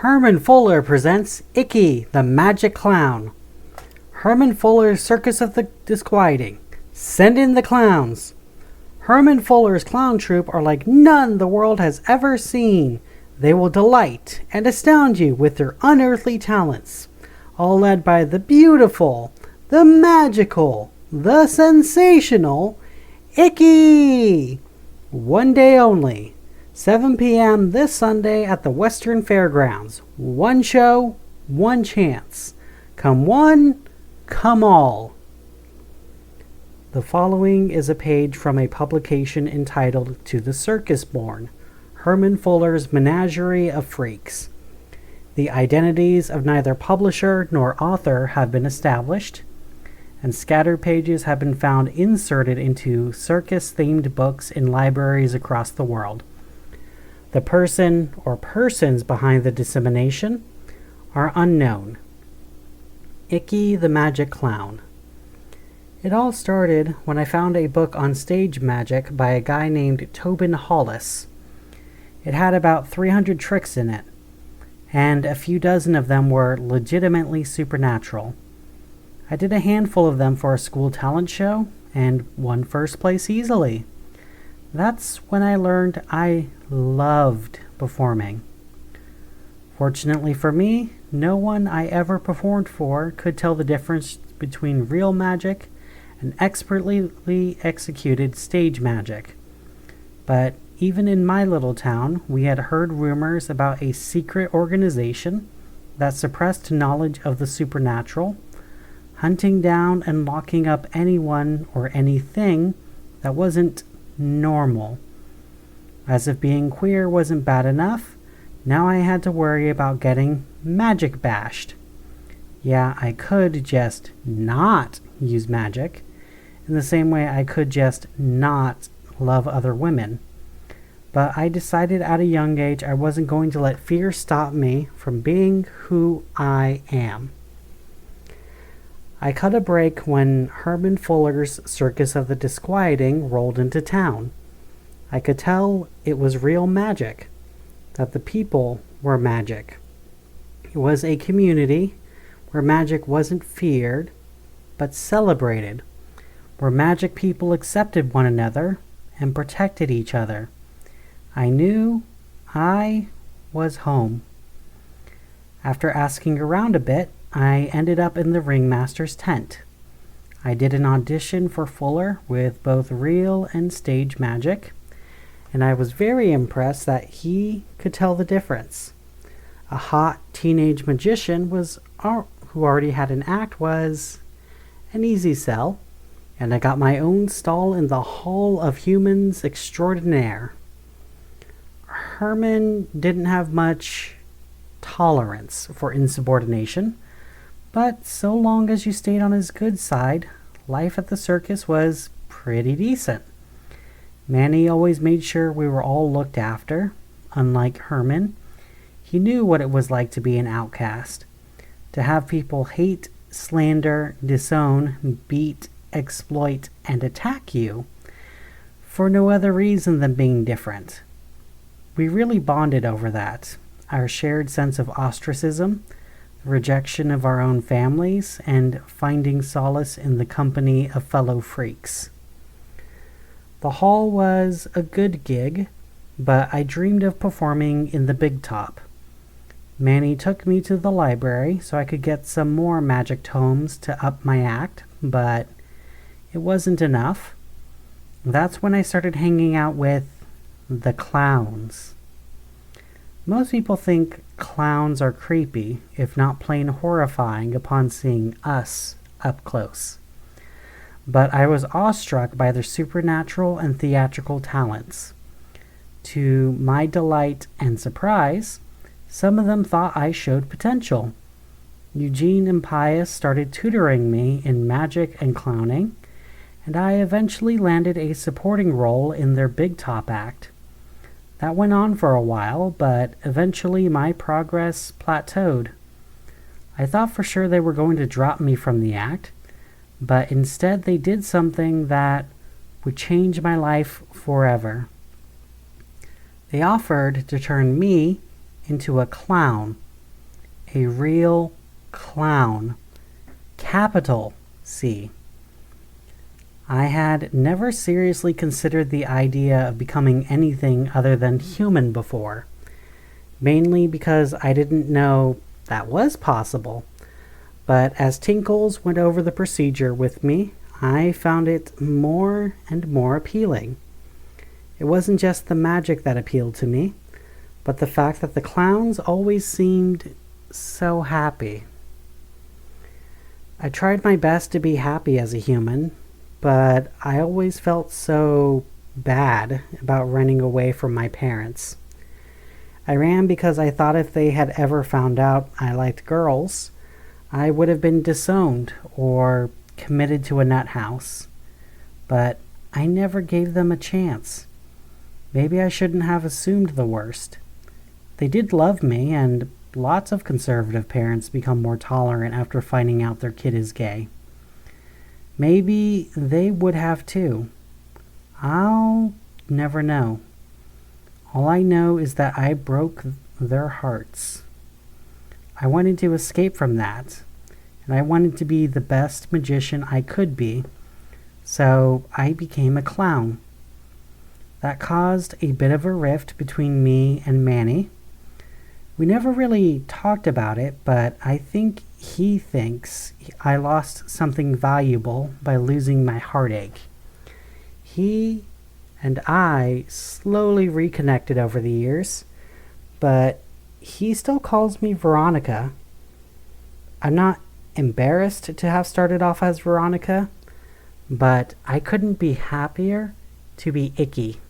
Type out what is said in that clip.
Herman Fuller presents Icky the Magic Clown. Herman Fuller's Circus of the Disquieting. Send in the clowns. Herman Fuller's clown troupe are like none the world has ever seen. They will delight and astound you with their unearthly talents, all led by the beautiful, the magical, the sensational Icky. One day only. 7 p.m. this Sunday at the Western Fairgrounds. One show, one chance. Come one, come all. The following is a page from a publication entitled To the Circus Born, Herman Fuller's Menagerie of Freaks. The identities of neither publisher nor author have been established, and scattered pages have been found inserted into circus-themed books in libraries across the world. The person or persons behind the dissemination are unknown. Icky the Magic Clown. It all started when I found a book on stage magic by a guy named Tobin Hollis. It had about 300 tricks in it, and a few dozen of them were legitimately supernatural. I did a handful of them for a school talent show and won first place easily. That's when I learned I loved performing. Fortunately for me, no one I ever performed for could tell the difference between real magic and expertly executed stage magic. But even in my little town, we had heard rumors about a secret organization that suppressed knowledge of the supernatural, hunting down and locking up anyone or anything that wasn't normal. As if being queer wasn't bad enough, now I had to worry about getting magic bashed. Yeah, I could just not use magic, in the same way I could just not love other women. But I decided at a young age I wasn't going to let fear stop me from being who I am. I cut a break when Herman Fuller's Circus of the Disquieting rolled into town. I could tell it was real magic, that the people were magic. It was a community where magic wasn't feared, but celebrated, where magic people accepted one another and protected each other. I knew I was home. After asking around a bit, I ended up in the Ringmaster's tent. I did an audition for Fuller with both real and stage magic, and I was very impressed that he could tell the difference. A hot teenage magician who already had an act was an easy sell, and I got my own stall in the Hall of Humans Extraordinaire. Herman didn't have much tolerance for insubordination, but so long as you stayed on his good side, life at the circus was pretty decent. Manny always made sure we were all looked after. Unlike Herman, he knew what it was like to be an outcast, to have people hate, slander, disown, beat, exploit, and attack you for no other reason than being different. We really bonded over that, our shared sense of ostracism, rejection of our own families, and finding solace in the company of fellow freaks. The hall was a good gig, but I dreamed of performing in the big top. Manny took me to the library so I could get some more magic tomes to up my act, but it wasn't enough. That's when I started hanging out with the clowns. Most people think clowns are creepy, if not plain horrifying, upon seeing us up close. But I was awestruck by their supernatural and theatrical talents. To my delight and surprise, some of them thought I showed potential. Eugene and Pius started tutoring me in magic and clowning, and I eventually landed a supporting role in their big top act. That went on for a while, but eventually my progress plateaued. I thought for sure they were going to drop me from the act, but instead they did something that would change my life forever. They offered to turn me into a clown A real clown. Capital C. I had never seriously considered the idea of becoming anything other than human before, mainly because I didn't know that was possible. But as Tinkles went over the procedure with me, I found it more and more appealing. It wasn't just the magic that appealed to me, but the fact that the clowns always seemed so happy. I tried my best to be happy as a human, but I always felt so bad about running away from my parents. I ran because I thought if they had ever found out I liked girls, I would have been disowned or committed to a nut house. But I never gave them a chance. Maybe I shouldn't have assumed the worst. They did love me, and lots of conservative parents become more tolerant after finding out their kid is gay. Maybe they would have too. I'll never know. All I know is that I broke their hearts. I wanted to escape from that, and I wanted to be the best magician I could be, so I became a clown. That caused a bit of a rift between me and Manny. We never really talked about it, but I think he thinks I lost something valuable by losing my heartache. He and I slowly reconnected over the years, but he still calls me Veronica. I'm not embarrassed to have started off as Veronica, but I couldn't be happier to be Icky.